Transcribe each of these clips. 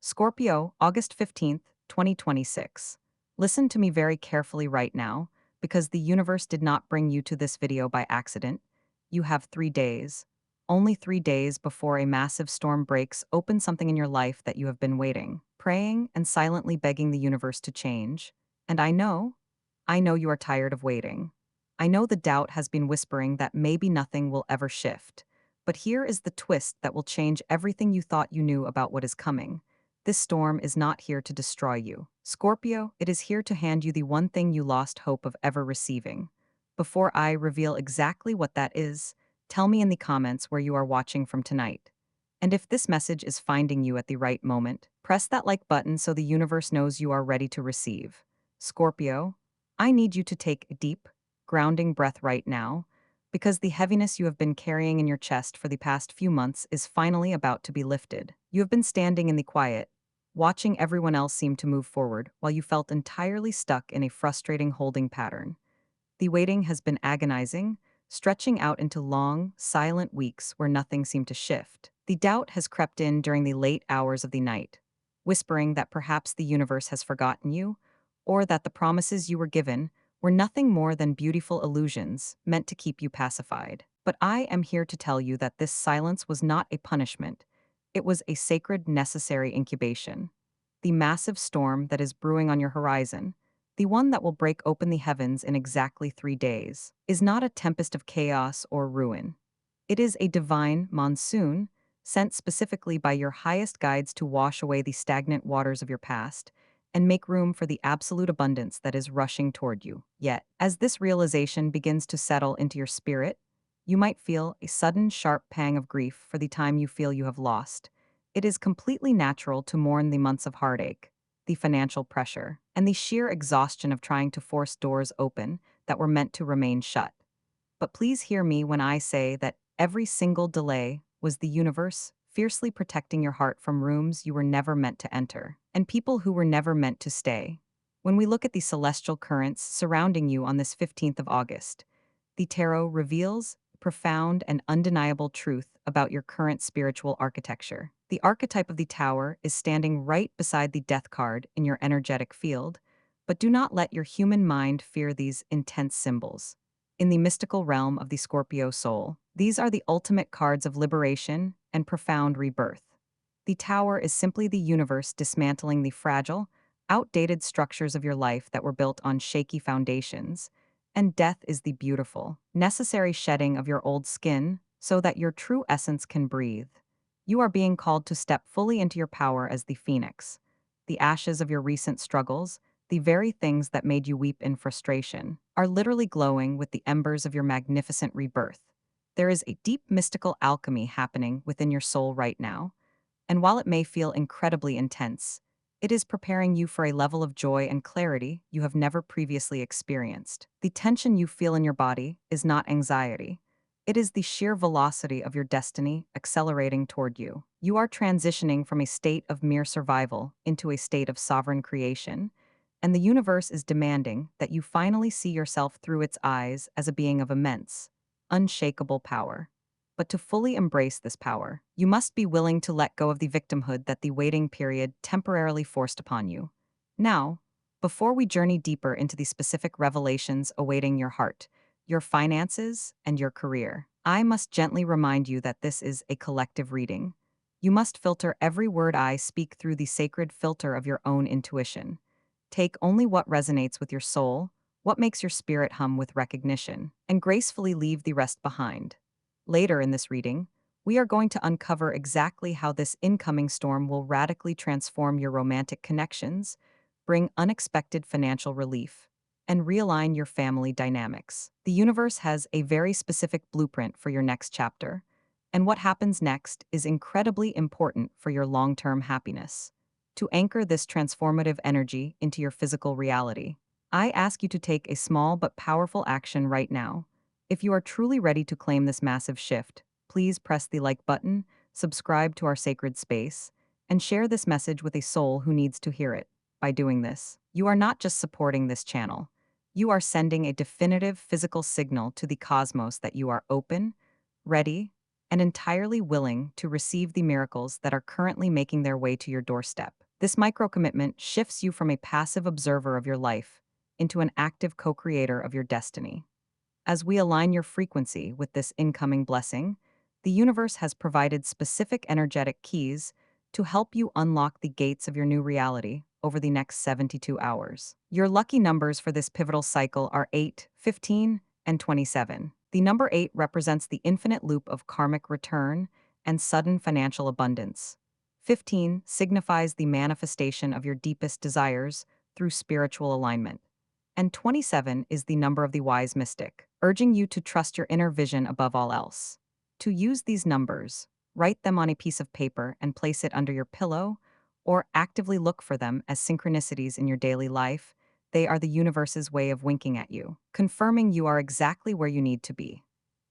Scorpio, August 15th, 2026. Listen to me very carefully right now, because the universe did not bring you to this video by accident. You have 3 days. Only 3 days before a massive storm breaks open something in your life that you have been waiting, praying, and silently begging the universe to change. And I know you are tired of waiting. I know the doubt has been whispering that maybe nothing will ever shift. But here is the twist that will change everything you thought you knew about what is coming. This storm is not here to destroy you. Scorpio, it is here to hand you the one thing you lost hope of ever receiving. Before I reveal exactly what that is, tell me in the comments where you are watching from tonight. And if this message is finding you at the right moment, press that like button so the universe knows you are ready to receive. Scorpio, I need you to take a deep, grounding breath right now, because the heaviness you have been carrying in your chest for the past few months is finally about to be lifted. You have been standing in the quiet, watching everyone else seem to move forward while you felt entirely stuck in a frustrating holding pattern. The waiting has been agonizing, stretching out into long, silent weeks where nothing seemed to shift. The doubt has crept in during the late hours of the night, whispering that perhaps the universe has forgotten you, or that the promises you were given were nothing more than beautiful illusions meant to keep you pacified. But I am here to tell you that this silence was not a punishment. It was a sacred, necessary incubation. The massive storm that is brewing on your horizon, the one that will break open the heavens in exactly 3 days, is not a tempest of chaos or ruin. It is a divine monsoon sent specifically by your highest guides to wash away the stagnant waters of your past and make room for the absolute abundance that is rushing toward you. Yet, as this realization begins to settle into your spirit, you might feel a sudden, sharp pang of grief for the time you feel you have lost. It is completely natural to mourn the months of heartache, the financial pressure, and the sheer exhaustion of trying to force doors open that were meant to remain shut. But please hear me when I say that every single delay was the universe fiercely protecting your heart from rooms you were never meant to enter, and people who were never meant to stay. When we look at the celestial currents surrounding you on this 15th of August, the tarot reveals profound and undeniable truth about your current spiritual architecture. The archetype of the tower is standing right beside the death card in your energetic field, but do not let your human mind fear these intense symbols. In the mystical realm of the Scorpio soul, these are the ultimate cards of liberation and profound rebirth. The tower is simply the universe dismantling the fragile, outdated structures of your life that were built on shaky foundations, and death is the beautiful, necessary shedding of your old skin so that your true essence can breathe. You are being called to step fully into your power as the phoenix. The ashes of your recent struggles, the very things that made you weep in frustration, are literally glowing with the embers of your magnificent rebirth. There is a deep mystical alchemy happening within your soul right now, and while it may feel incredibly intense, it is preparing you for a level of joy and clarity you have never previously experienced. The tension you feel in your body is not anxiety. It is the sheer velocity of your destiny accelerating toward you. You are transitioning from a state of mere survival into a state of sovereign creation, and the universe is demanding that you finally see yourself through its eyes as a being of immense, unshakable power. But to fully embrace this power, you must be willing to let go of the victimhood that the waiting period temporarily forced upon you. Now, before we journey deeper into the specific revelations awaiting your heart, your finances, and your career, I must gently remind you that this is a collective reading. You must filter every word I speak through the sacred filter of your own intuition. Take only what resonates with your soul, what makes your spirit hum with recognition, and gracefully leave the rest behind. Later in this reading, we are going to uncover exactly how this incoming storm will radically transform your romantic connections, bring unexpected financial relief, and realign your family dynamics. The universe has a very specific blueprint for your next chapter, and what happens next is incredibly important for your long-term happiness. To anchor this transformative energy into your physical reality, I ask you to take a small but powerful action right now. If you are truly ready to claim this massive shift, please press the like button, subscribe to our sacred space, and share this message with a soul who needs to hear it. By doing this, you are not just supporting this channel, you are sending a definitive physical signal to the cosmos that you are open, ready, and entirely willing to receive the miracles that are currently making their way to your doorstep. This micro commitment shifts you from a passive observer of your life into an active co creator of your destiny. As we align your frequency with this incoming blessing, the universe has provided specific energetic keys to help you unlock the gates of your new reality over the next 72 hours. Your lucky numbers for this pivotal cycle are 8, 15, and 27. The number 8 represents the infinite loop of karmic return and sudden financial abundance. 15 signifies the manifestation of your deepest desires through spiritual alignment. And 27 is the number of the wise mystic, urging you to trust your inner vision above all else. To use these numbers, write them on a piece of paper and place it under your pillow, or actively look for them as synchronicities in your daily life. They are the universe's way of winking at you, confirming you are exactly where you need to be.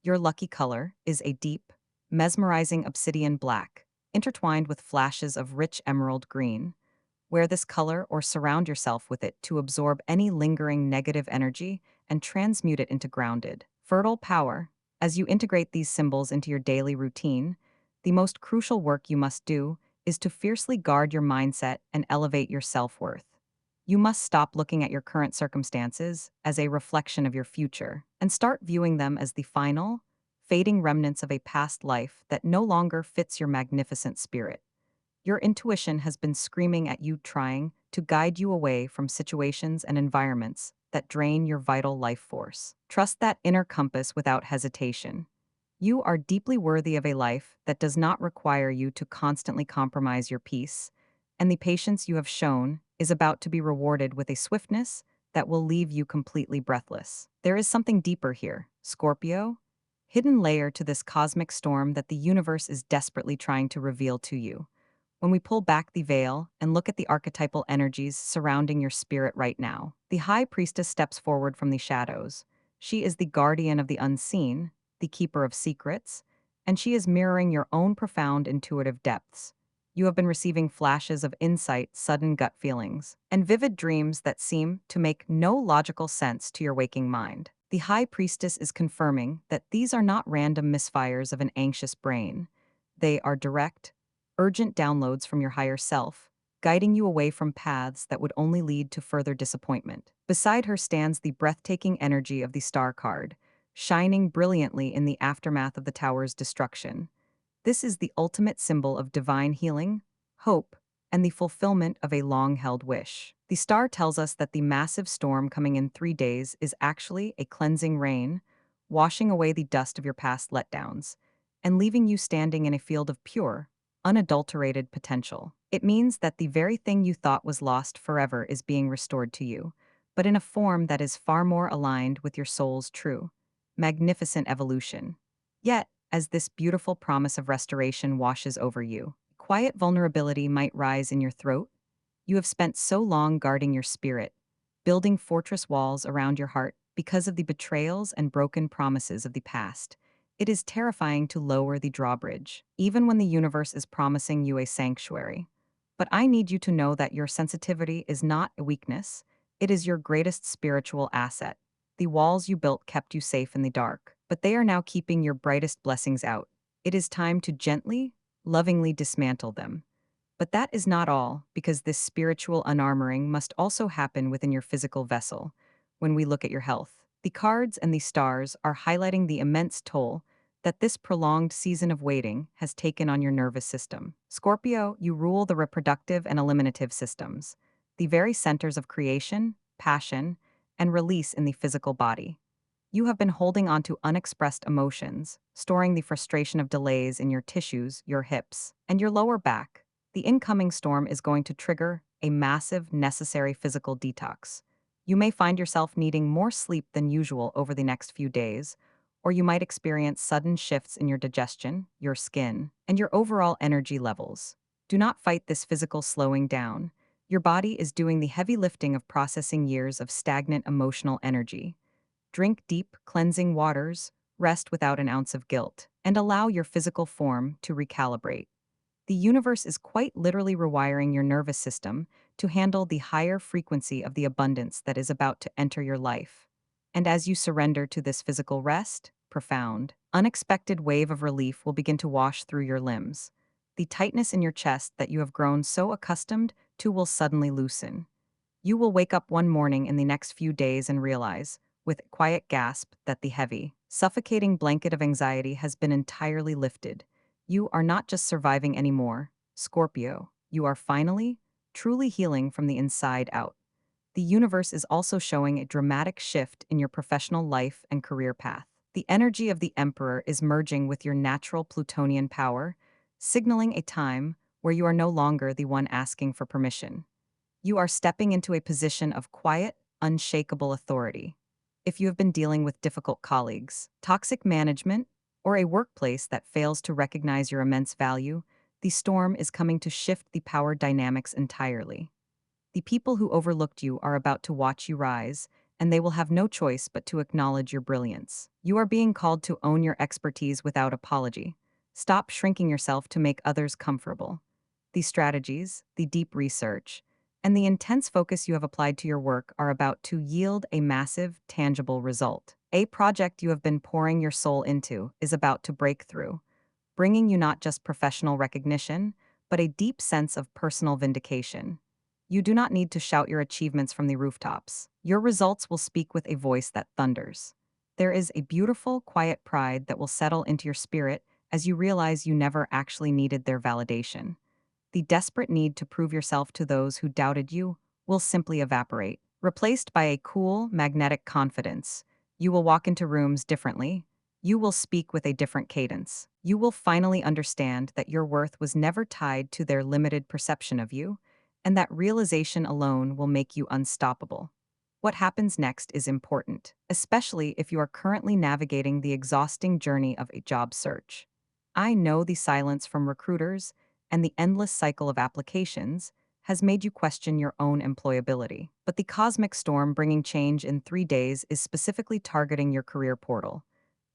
Your lucky color is a deep, mesmerizing obsidian black, intertwined with flashes of rich emerald green. Wear this color or surround yourself with it to absorb any lingering negative energy and transmute it into grounded, fertile power. As you integrate these symbols into your daily routine, the most crucial work you must do is to fiercely guard your mindset and elevate your self-worth. You must stop looking at your current circumstances as a reflection of your future and start viewing them as the final, fading remnants of a past life that no longer fits your magnificent spirit. Your intuition has been screaming at you, trying to guide you away from situations and environments that drain your vital life force. Trust that inner compass without hesitation. You are deeply worthy of a life that does not require you to constantly compromise your peace, and the patience you have shown is about to be rewarded with a swiftness that will leave you completely breathless. There is something deeper here, Scorpio, hidden layer to this cosmic storm that the universe is desperately trying to reveal to you. When we pull back the veil and look at the archetypal energies surrounding your spirit right now, the High Priestess steps forward from the shadows. She is the guardian of the unseen, the keeper of secrets, and she is mirroring your own profound intuitive depths. You have been receiving flashes of insight, sudden gut feelings, and vivid dreams that seem to make no logical sense to your waking mind. The High Priestess is confirming that these are not random misfires of an anxious brain. They are direct, urgent downloads from your higher self, guiding you away from paths that would only lead to further disappointment. Beside her stands the breathtaking energy of the Star card, shining brilliantly in the aftermath of the tower's destruction. This is the ultimate symbol of divine healing, hope, and the fulfillment of a long-held wish. The star tells us that the massive storm coming in 3 days is actually a cleansing rain, washing away the dust of your past letdowns, and leaving you standing in a field of pure, unadulterated potential. It means that the very thing you thought was lost forever is being restored to you, but in a form that is far more aligned with your soul's true, magnificent evolution. Yet, as this beautiful promise of restoration washes over you, quiet vulnerability might rise in your throat. You have spent so long guarding your spirit, building fortress walls around your heart because of the betrayals and broken promises of the past. It is terrifying to lower the drawbridge, even when the universe is promising you a sanctuary. But I need you to know that your sensitivity is not a weakness, it is your greatest spiritual asset. The walls you built kept you safe in the dark, but they are now keeping your brightest blessings out. It is time to gently, lovingly dismantle them. But that is not all, because this spiritual unarmoring must also happen within your physical vessel. When we look at your health, the cards and the stars are highlighting the immense toll that this prolonged season of waiting has taken on your nervous system. Scorpio, you rule the reproductive and eliminative systems, the very centers of creation, passion, and release in the physical body. You have been holding on to unexpressed emotions, storing the frustration of delays in your tissues, your hips, and your lower back. The incoming storm is going to trigger a massive, necessary physical detox. You may find yourself needing more sleep than usual over the next few days, or you might experience sudden shifts in your digestion, your skin, and your overall energy levels. Do not fight this physical slowing down. Your body is doing the heavy lifting of processing years of stagnant emotional energy. Drink deep, cleansing waters, rest without an ounce of guilt, and allow your physical form to recalibrate. The universe is quite literally rewiring your nervous system to handle the higher frequency of the abundance that is about to enter your life. And as you surrender to this physical rest, profound, unexpected wave of relief will begin to wash through your limbs. The tightness in your chest that you have grown so accustomed to will suddenly loosen. You will wake up one morning in the next few days and realize, with a quiet gasp, that the heavy, suffocating blanket of anxiety has been entirely lifted. You are not just surviving anymore, Scorpio. You are finally, truly healing from the inside out. The universe is also showing a dramatic shift in your professional life and career path. The energy of the Emperor is merging with your natural Plutonian power, signaling a time where you are no longer the one asking for permission. You are stepping into a position of quiet, unshakable authority. If you have been dealing with difficult colleagues, toxic management, or a workplace that fails to recognize your immense value, the storm is coming to shift the power dynamics entirely. The people who overlooked you are about to watch you rise, and they will have no choice but to acknowledge your brilliance. You are being called to own your expertise without apology. Stop shrinking yourself to make others comfortable. The strategies, the deep research, and the intense focus you have applied to your work are about to yield a massive, tangible result. A project you have been pouring your soul into is about to break through, bringing you not just professional recognition, but a deep sense of personal vindication. You do not need to shout your achievements from the rooftops. Your results will speak with a voice that thunders. There is a beautiful, quiet pride that will settle into your spirit as you realize you never actually needed their validation. The desperate need to prove yourself to those who doubted you will simply evaporate, replaced by a cool, magnetic confidence. You will walk into rooms differently. You will speak with a different cadence. You will finally understand that your worth was never tied to their limited perception of you, and that realization alone will make you unstoppable. What happens next is important, especially if you are currently navigating the exhausting journey of a job search. I know the silence from recruiters and the endless cycle of applications has made you question your own employability. But the cosmic storm bringing change in 3 days is specifically targeting your career portal.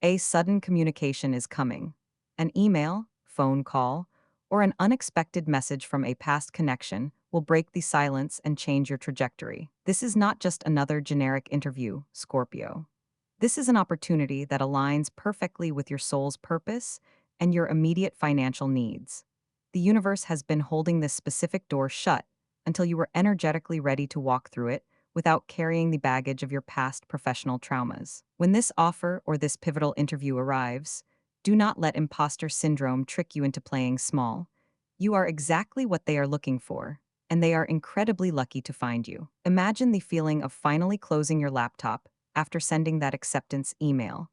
A sudden communication is coming. An email, phone call, or an unexpected message from a past connection will break the silence and change your trajectory. This is not just another generic interview, Scorpio. This is an opportunity that aligns perfectly with your soul's purpose and your immediate financial needs. The universe has been holding this specific door shut until you were energetically ready to walk through it without carrying the baggage of your past professional traumas. When this offer or this pivotal interview arrives, do not let imposter syndrome trick you into playing small. You are exactly what they are looking for, and they are incredibly lucky to find you. Imagine the feeling of finally closing your laptop after sending that acceptance email.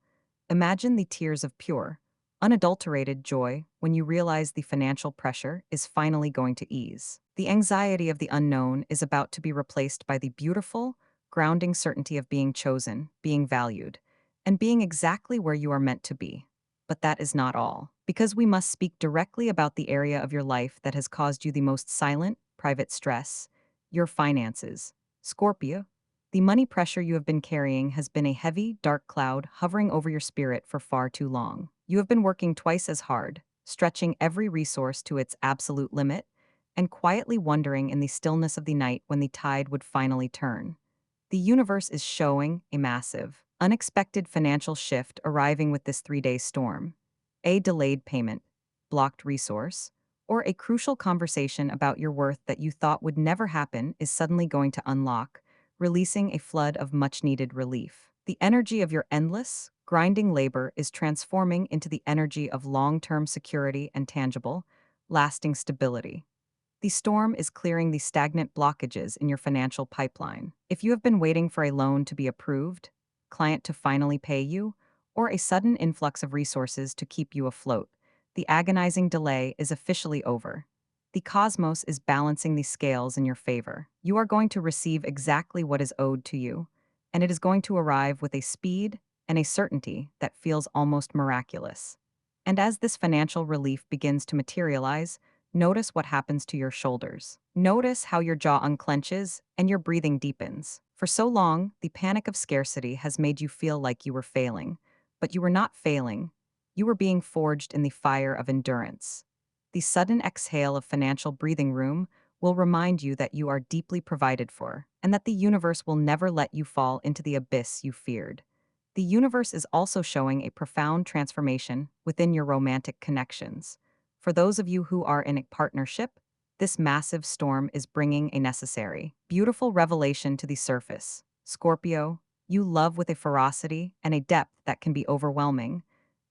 Imagine the tears of pure, unadulterated joy when you realize the financial pressure is finally going to ease. The anxiety of the unknown is about to be replaced by the beautiful, grounding certainty of being chosen, being valued, and being exactly where you are meant to be. But that is not all, because we must speak directly about the area of your life that has caused you the most silent, private stress: your finances. Scorpio, the money pressure you have been carrying has been a heavy, dark cloud hovering over your spirit for far too long. You have been working twice as hard, stretching every resource to its absolute limit, and quietly wondering in the stillness of the night when the tide would finally turn. The universe is showing a massive, unexpected financial shift arriving with this 3 day storm. A delayed payment, blocked resource, or a crucial conversation about your worth that you thought would never happen is suddenly going to unlock, releasing a flood of much needed relief. The energy of your endless, grinding labor is transforming into the energy of long term security and tangible, lasting stability. The storm is clearing the stagnant blockages in your financial pipeline. If you have been waiting for a loan to be approved, client to finally pay you, or a sudden influx of resources to keep you afloat, the agonizing delay is officially over. The cosmos is balancing the scales in your favor. You are going to receive exactly what is owed to you, and it is going to arrive with a speed and a certainty that feels almost miraculous. And as this financial relief begins to materialize, notice what happens to your shoulders. Notice how your jaw unclenches and your breathing deepens. For so long, the panic of scarcity has made you feel like you were failing. But you were not failing. You were being forged in the fire of endurance. The sudden exhale of financial breathing room will remind you that you are deeply provided for, and that the universe will never let you fall into the abyss you feared. The universe is also showing a profound transformation within your romantic connections. For those of you who are in a partnership, this massive storm is bringing a necessary, beautiful revelation to the surface. Scorpio, you love with a ferocity and a depth that can be overwhelming.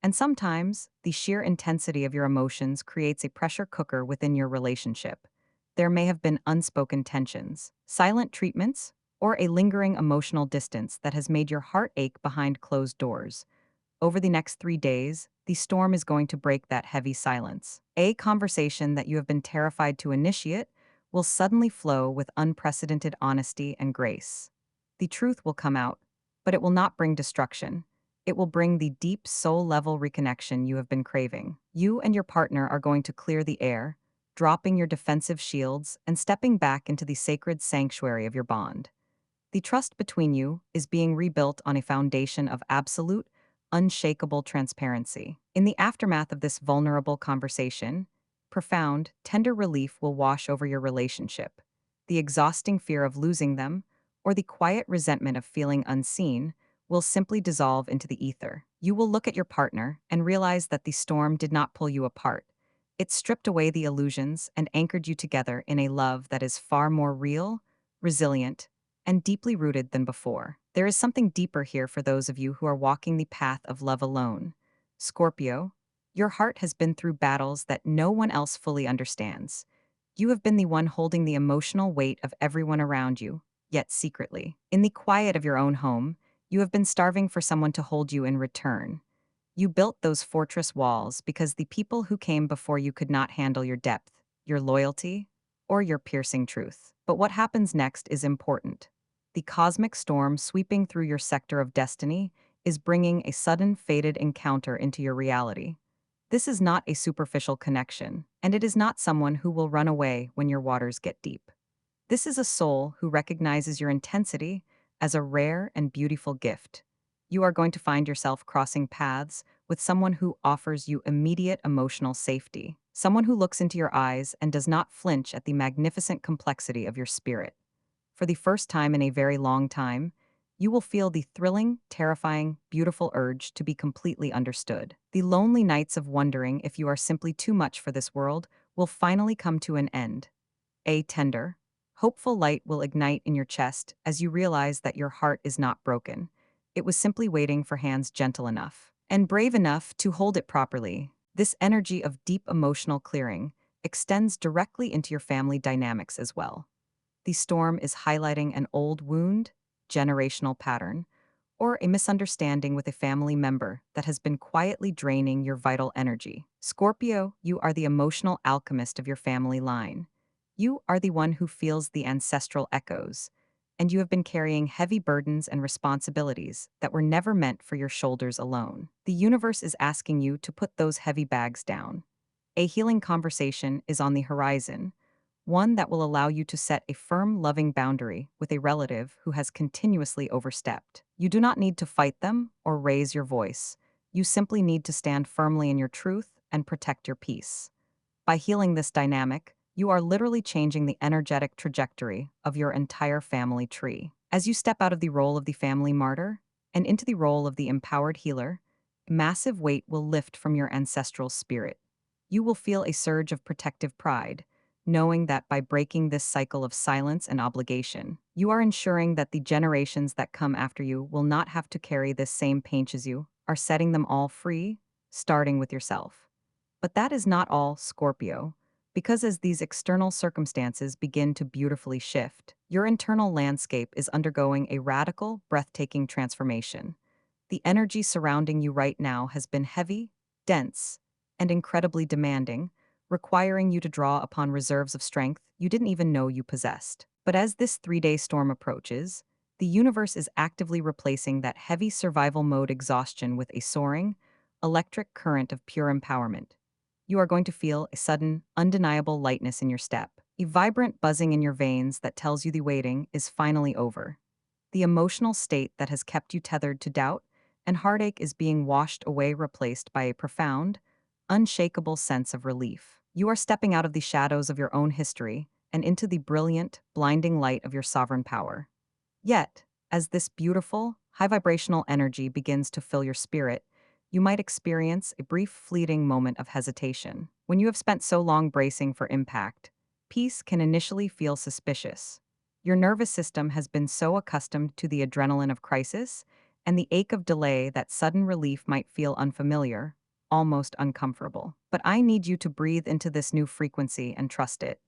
And sometimes, the sheer intensity of your emotions creates a pressure cooker within your relationship. There may have been unspoken tensions, silent treatments, or a lingering emotional distance that has made your heart ache behind closed doors. Over the next 3 days, the storm is going to break that heavy silence. A conversation that you have been terrified to initiate will suddenly flow with unprecedented honesty and grace. The truth will come out, but it will not bring destruction. It will bring the deep soul level reconnection you have been craving. You and your partner are going to clear the air, dropping your defensive shields and stepping back into the sacred sanctuary of your bond. The trust between you is being rebuilt on a foundation of absolute, unshakable transparency. In the aftermath of this vulnerable conversation, profound, tender relief will wash over your relationship. The exhausting fear of losing them, or the quiet resentment of feeling unseen, will simply dissolve into the ether. You will look at your partner and realize that the storm did not pull you apart. It stripped away the illusions and anchored you together in a love that is far more real, resilient, and deeply rooted than before. There is something deeper here for those of you who are walking the path of love alone. Scorpio, your heart has been through battles that no one else fully understands. You have been the one holding the emotional weight of everyone around you, yet secretly. In the quiet of your own home, you have been starving for someone to hold you in return. You built those fortress walls because the people who came before you could not handle your depth, your loyalty, or your piercing truth. But what happens next is important. The cosmic storm sweeping through your sector of destiny is bringing a sudden fated encounter into your reality. This is not a superficial connection, and it is not someone who will run away when your waters get deep. This is a soul who recognizes your intensity as a rare and beautiful gift. You are going to find yourself crossing paths with someone who offers you immediate emotional safety, someone who looks into your eyes and does not flinch at the magnificent complexity of your spirit. For the first time in a very long time, you will feel the thrilling, terrifying, beautiful urge to be completely understood. The lonely nights of wondering if you are simply too much for this world will finally come to an end. A tender, hopeful light will ignite in your chest as you realize that your heart is not broken. It was simply waiting for hands gentle enough and brave enough to hold it properly. This energy of deep emotional clearing extends directly into your family dynamics as well. The storm is highlighting an old wound, generational pattern, or a misunderstanding with a family member that has been quietly draining your vital energy. Scorpio, you are the emotional alchemist of your family line. You are the one who feels the ancestral echoes, and you have been carrying heavy burdens and responsibilities that were never meant for your shoulders alone. The universe is asking you to put those heavy bags down. A healing conversation is on the horizon, one that will allow you to set a firm, loving boundary with a relative who has continuously overstepped. You do not need to fight them or raise your voice. You simply need to stand firmly in your truth and protect your peace. By healing this dynamic, you are literally changing the energetic trajectory of your entire family tree. As you step out of the role of the family martyr and into the role of the empowered healer, massive weight will lift from your ancestral spirit. You will feel a surge of protective pride, knowing that by breaking this cycle of silence and obligation, you are ensuring that the generations that come after you will not have to carry this same pain as you are setting them all free, starting with yourself. But that is not all, Scorpio, because as these external circumstances begin to beautifully shift, your internal landscape is undergoing a radical, breathtaking transformation. The energy surrounding you right now has been heavy, dense, and incredibly demanding, requiring you to draw upon reserves of strength you didn't even know you possessed. But as this 3 day storm approaches, the universe is actively replacing that heavy survival mode exhaustion with a soaring, electric current of pure empowerment. You are going to feel a sudden, undeniable lightness in your step, a vibrant buzzing in your veins that tells you the waiting is finally over. The emotional state that has kept you tethered to doubt and heartache is being washed away, replaced by a profound, unshakable sense of relief. You are stepping out of the shadows of your own history and into the brilliant, blinding light of your sovereign power. Yet, as this beautiful, high vibrational energy begins to fill your spirit, you might experience a brief fleeting moment of hesitation. When you have spent so long bracing for impact, peace can initially feel suspicious. Your nervous system has been so accustomed to the adrenaline of crisis and the ache of delay that sudden relief might feel unfamiliar, almost uncomfortable. But I need you to breathe into this new frequency and trust it.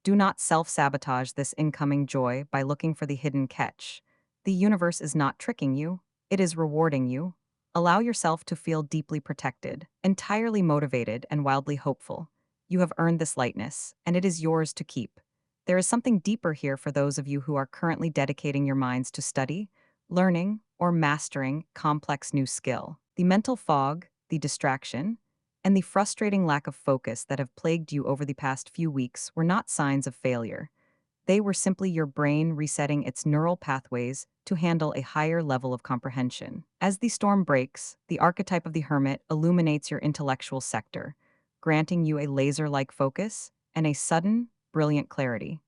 Do not self sabotage this incoming joy by looking for the hidden catch. The universe is not tricking you, it is rewarding you. Allow yourself to feel deeply protected, entirely motivated, and wildly hopeful. You have earned this lightness, and it is yours to keep. There is something deeper here for those of you who are currently dedicating your minds to study, learning, or mastering complex new skill. The mental fog, the distraction, and the frustrating lack of focus that have plagued you over the past few weeks were not signs of failure. They were simply your brain resetting its neural pathways to handle a higher level of comprehension. As the storm breaks, the archetype of the hermit illuminates your intellectual sector, granting you a laser-like focus and a sudden, brilliant clarity.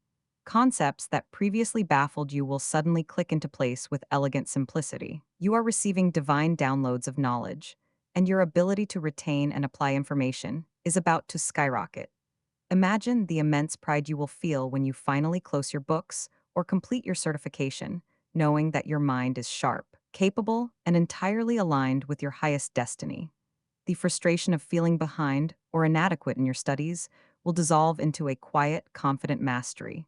Concepts that previously baffled you will suddenly click into place with elegant simplicity. You are receiving divine downloads of knowledge, and your ability to retain and apply information is about to skyrocket. Imagine the immense pride you will feel when you finally close your books or complete your certification, knowing that your mind is sharp, capable, and entirely aligned with your highest destiny. The frustration of feeling behind or inadequate in your studies will dissolve into a quiet, confident mastery.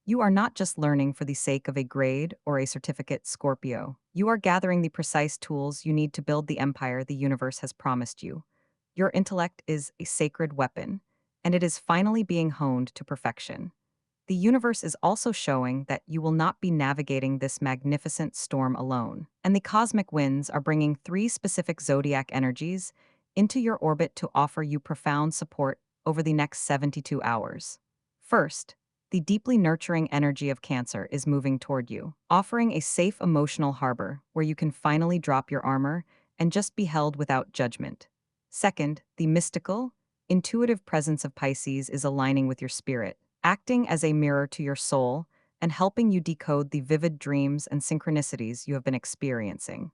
You are not just learning for the sake of a grade or a certificate, Scorpio. You are gathering the precise tools you need to build the empire the universe has promised you. Your intellect is a sacred weapon, and it is finally being honed to perfection. The universe is also showing that you will not be navigating this magnificent storm alone, and the cosmic winds are bringing three specific zodiac energies into your orbit to offer you profound support over the next 72 hours. First, the deeply nurturing energy of Cancer is moving toward you, offering a safe emotional harbor where you can finally drop your armor and just be held without judgment. Second, the mystical, intuitive presence of Pisces is aligning with your spirit, acting as a mirror to your soul and helping you decode the vivid dreams and synchronicities you have been experiencing.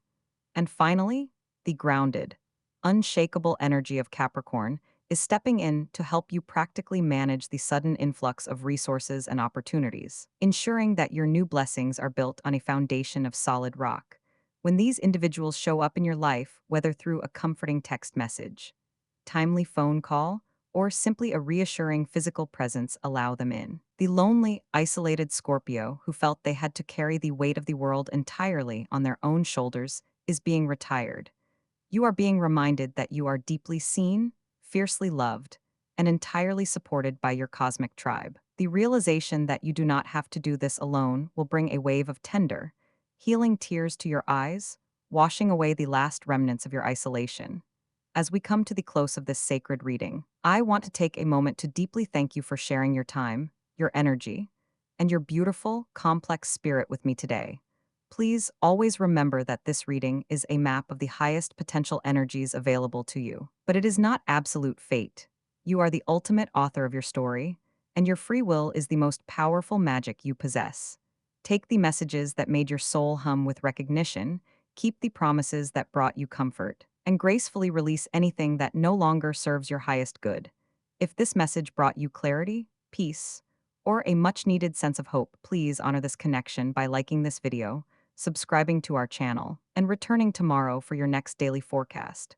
And finally, the grounded, unshakable energy of Capricorn is stepping in to help you practically manage the sudden influx of resources and opportunities, ensuring that your new blessings are built on a foundation of solid rock. When these individuals show up in your life, whether through a comforting text message, timely phone call, or simply a reassuring physical presence, allow them in. The lonely, isolated Scorpio who felt they had to carry the weight of the world entirely on their own shoulders is being retired. You are being reminded that you are deeply seen, fiercely loved, and entirely supported by your cosmic tribe. The realization that you do not have to do this alone will bring a wave of tender, healing tears to your eyes, washing away the last remnants of your isolation. As we come to the close of this sacred reading, I want to take a moment to deeply thank you for sharing your time, your energy, and your beautiful, complex spirit with me today. Please always remember that this reading is a map of the highest potential energies available to you. But it is not absolute fate. You are the ultimate author of your story, and your free will is the most powerful magic you possess. Take the messages that made your soul hum with recognition, keep the promises that brought you comfort, and gracefully release anything that no longer serves your highest good. If this message brought you clarity, peace, or a much-needed sense of hope, please honor this connection by liking this video, subscribing to our channel, and returning tomorrow for your next daily forecast.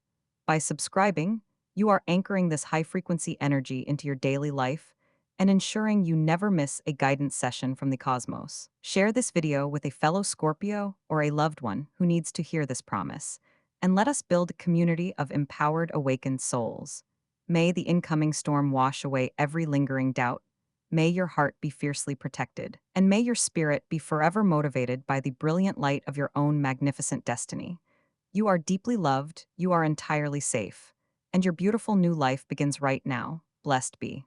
By subscribing, you are anchoring this high-frequency energy into your daily life and ensuring you never miss a guidance session from the cosmos. Share this video with a fellow Scorpio or a loved one who needs to hear this promise, and let us build a community of empowered, awakened souls. May the incoming storm wash away every lingering doubt. May your heart be fiercely protected, and may your spirit be forever motivated by the brilliant light of your own magnificent destiny. You are deeply loved, you are entirely safe, and your beautiful new life begins right now. Blessed be.